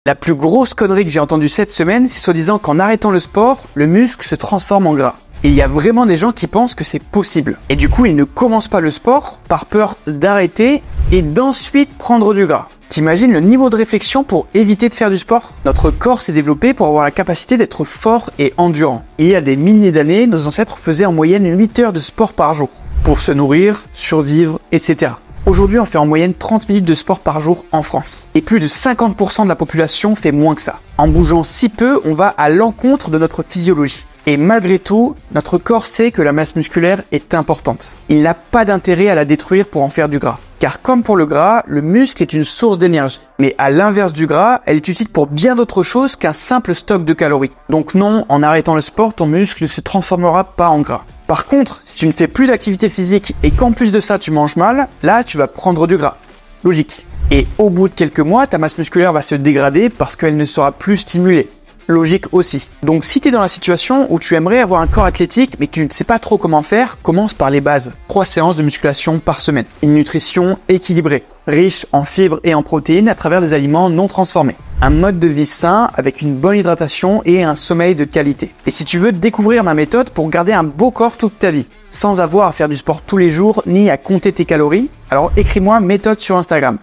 La plus grosse connerie que j'ai entendue cette semaine, c'est soi-disant qu'en arrêtant le sport, le muscle se transforme en gras. Il y a vraiment des gens qui pensent que c'est possible. Et du coup, ils ne commencent pas le sport par peur d'arrêter et d'ensuite prendre du gras. T'imagines le niveau de réflexion pour éviter de faire du sport? Notre corps s'est développé pour avoir la capacité d'être fort et endurant. Il y a des milliers d'années, nos ancêtres faisaient en moyenne 8 heures de sport par jour pour se nourrir, survivre, etc. Aujourd'hui, on fait en moyenne 30 minutes de sport par jour en France. Et plus de 50% de la population fait moins que ça. En bougeant si peu, on va à l'encontre de notre physiologie. Et malgré tout, notre corps sait que la masse musculaire est importante. Il n'a pas d'intérêt à la détruire pour en faire du gras. Car comme pour le gras, le muscle est une source d'énergie. Mais à l'inverse du gras, elle est utile pour bien d'autres choses qu'un simple stock de calories. Donc non, en arrêtant le sport, ton muscle ne se transformera pas en gras. Par contre, si tu ne fais plus d'activité physique et qu'en plus de ça tu manges mal, là tu vas prendre du gras. Logique. Et au bout de quelques mois, ta masse musculaire va se dégrader parce qu'elle ne sera plus stimulée. Logique aussi. Donc si tu es dans la situation où tu aimerais avoir un corps athlétique mais que tu ne sais pas trop comment faire, commence par les bases. 3 séances de musculation par semaine. Une nutrition équilibrée, riche en fibres et en protéines à travers des aliments non transformés. Un mode de vie sain avec une bonne hydratation et un sommeil de qualité. Et si tu veux découvrir ma méthode pour garder un beau corps toute ta vie, sans avoir à faire du sport tous les jours ni à compter tes calories, alors écris-moi méthode sur Instagram.